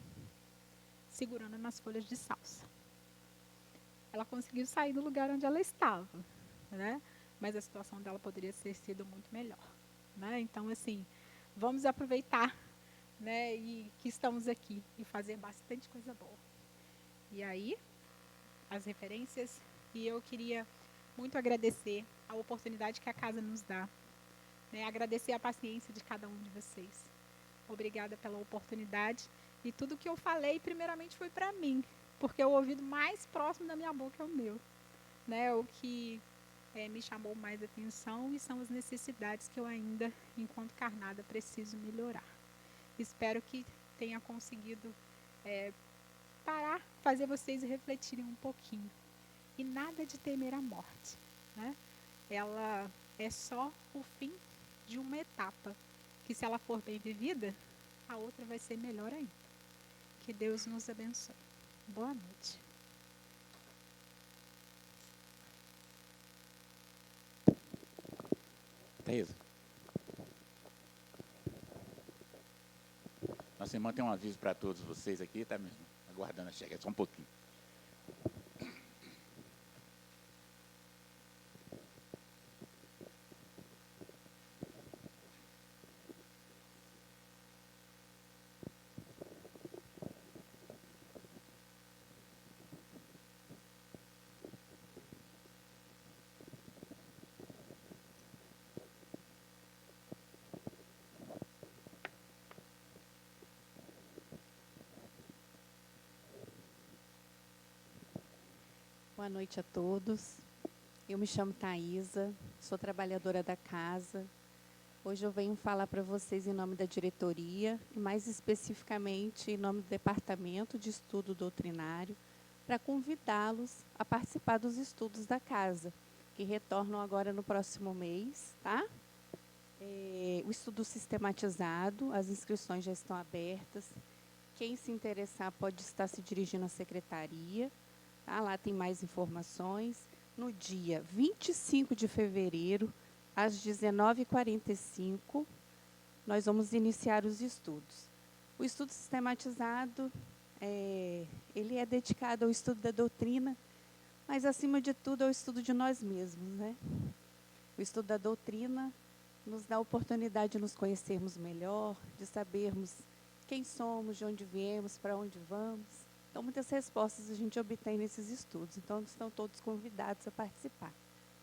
segurando nas folhas de salsa. Ela conseguiu sair do lugar onde ela estava, né? Mas a situação dela poderia ter sido muito melhor, né? Então, assim, vamos aproveitar, né, e que estamos aqui e fazer bastante coisa boa. E aí, as referências, e eu queria muito agradecer a oportunidade que a casa nos dá, né, agradecer a paciência de cada um de vocês. Obrigada pela oportunidade, e tudo que eu falei, primeiramente, foi para mim, porque o ouvido mais próximo da minha boca é o meu, né, o que me chamou mais atenção e são as necessidades que eu ainda, enquanto encarnada, preciso melhorar. Espero que tenha conseguido fazer vocês refletirem um pouquinho. E nada de temer a morte, né? Ela é só o fim de uma etapa, que se ela for bem vivida, a outra vai ser melhor ainda. Que Deus nos abençoe. Boa noite. Thaisa. Nossa irmã tem um aviso para todos vocês aqui, tá mesmo? Aguardando a chegada, só um pouquinho. Boa noite a todos. Eu me chamo Thaisa, sou trabalhadora da casa. Hoje eu venho falar para vocês em nome da diretoria e mais especificamente em nome do Departamento de Estudo Doutrinário para convidá-los a participar dos estudos da casa, que retornam agora no próximo mês, tá? O estudo sistematizado, as inscrições já estão abertas. Quem se interessar pode estar se dirigindo à secretaria. Tá? Lá tem mais informações. No dia 25 de fevereiro, às 19h45, nós vamos iniciar os estudos. O estudo sistematizado, ele é dedicado ao estudo da doutrina, mas, acima de tudo, ao estudo de nós mesmos, né? O estudo da doutrina nos dá a oportunidade de nos conhecermos melhor, de sabermos quem somos, de onde viemos, para onde vamos. Então, muitas respostas a gente obtém nesses estudos. Então, estão todos convidados a participar.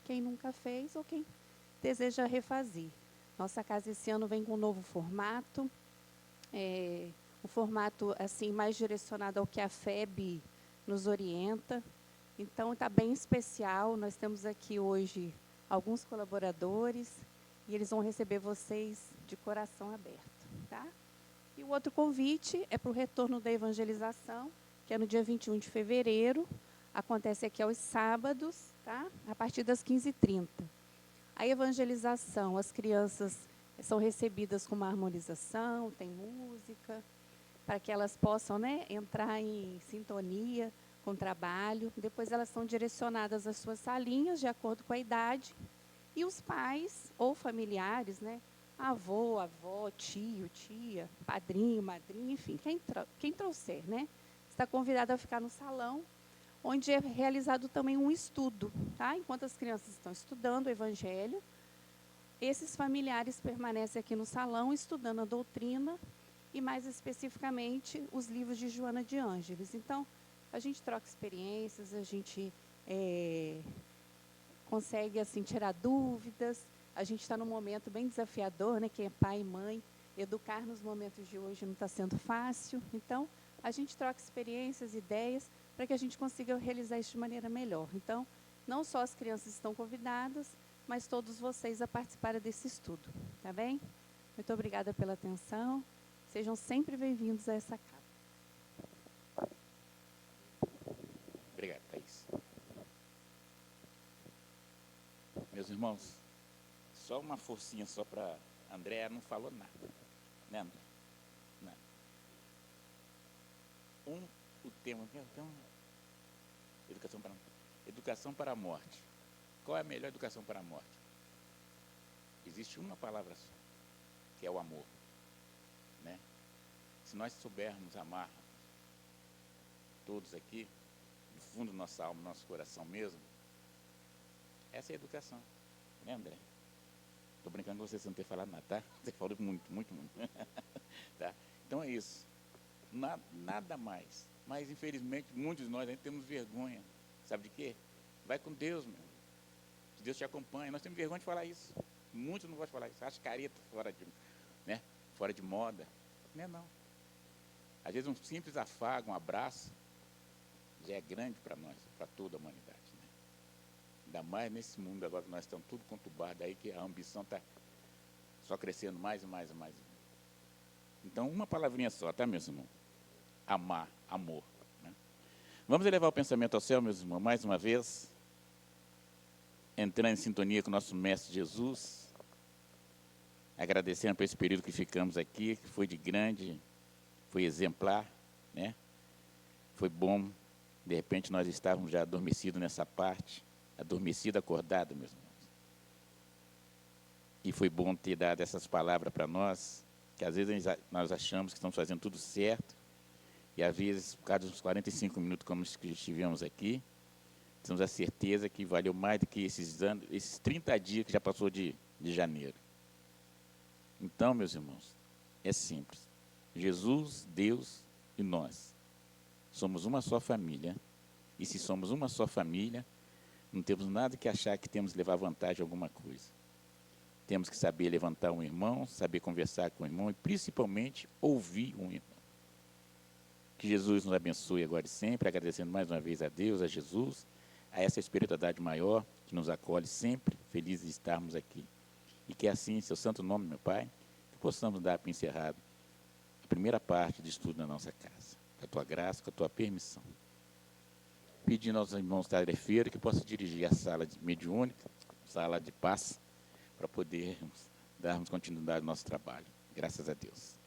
Quem nunca fez ou quem deseja refazer. Nossa casa esse ano vem com um novo formato. Um formato assim, mais direcionado ao que a FEB nos orienta. Então, está bem especial. Nós temos aqui hoje alguns colaboradores e eles vão receber vocês de coração aberto. Tá? E o outro convite é para o retorno da evangelização, que é no dia 21 de fevereiro, acontece aqui aos sábados, tá? A partir das 15h30. A evangelização, as crianças são recebidas com uma harmonização, tem música, para que elas possam, né, entrar em sintonia com o trabalho. Depois elas são direcionadas às suas salinhas, de acordo com a idade, e os pais ou familiares, né, avô, avó, tio, tia, padrinho, madrinha, enfim, quem trouxer, né, está convidado a ficar no salão, onde é realizado também um estudo. Tá? Enquanto as crianças estão estudando o Evangelho, esses familiares permanecem aqui no salão, estudando a doutrina e, mais especificamente, os livros de Joana de Ângeles. Então, a gente troca experiências, a gente consegue assim, tirar dúvidas. A gente está num momento bem desafiador, né? Quem é pai e mãe, educar nos momentos de hoje não está sendo fácil. Então, a gente troca experiências, ideias, para que a gente consiga realizar isso de maneira melhor. Então, não só as crianças estão convidadas, mas todos vocês a participarem desse estudo. Tá bem? Muito obrigada pela atenção. Sejam sempre bem-vindos a essa casa. Obrigado, Thaís. Meus irmãos, só uma forcinha só para a Andréa, não falou nada. Né, André? Nada. O tema, então, educação para a morte. Qual é a melhor educação para a morte? Existe uma palavra só, que é o amor. Né? Se nós soubermos amar todos aqui, no fundo da nossa alma, no nosso coração mesmo, essa é a educação. Né, André? Estou brincando com você sem ter falado nada, tá? Você falou muito, muito, muito. Tá? Então é isso. Nada mais. Mas, infelizmente, muitos de nós ainda temos vergonha. Sabe de quê? Vai com Deus, meu. Que Deus te acompanha. Nós temos vergonha de falar isso. Muitos não gostam de falar isso. Acha careta fora de moda. Não é não. Às vezes um simples afago, um abraço, já é grande para nós, para toda a humanidade. Né? Ainda mais nesse mundo agora que nós estamos tudo conturbado aí, que a ambição está só crescendo mais e mais e mais. Então, uma palavrinha só, tá, meus irmãos? Amar, amor. Né? Vamos elevar o pensamento ao céu, meus irmãos, mais uma vez, entrando em sintonia com o nosso Mestre Jesus, agradecendo por esse período que ficamos aqui, que foi de grande, foi exemplar, né? Foi bom, de repente nós estávamos já adormecidos nessa parte, adormecido, acordado, meus irmãos. E foi bom ter dado essas palavras para nós, que às vezes nós achamos que estamos fazendo tudo certo, e às vezes, por causa dos 45 minutos como estivemos aqui, temos a certeza que valeu mais do que esses 30 dias que já passou de janeiro. Então, meus irmãos, é simples. Jesus, Deus e nós somos uma só família, e se somos uma só família, não temos nada que achar que temos que levar vantagem em alguma coisa. Temos que saber levantar um irmão, saber conversar com o irmão e, principalmente, ouvir um irmão. Que Jesus nos abençoe agora e sempre, agradecendo mais uma vez a Deus, a Jesus, a essa espiritualidade maior que nos acolhe sempre, felizes de estarmos aqui. E que assim, em seu santo nome, meu Pai, que possamos dar para encerrado a primeira parte de estudo na nossa casa, com a tua graça, com a tua permissão. Pedindo aos irmãos tarefeiros que possam dirigir a sala de mediúnica, sala de paz, para podermos darmos continuidade ao nosso trabalho. Graças a Deus.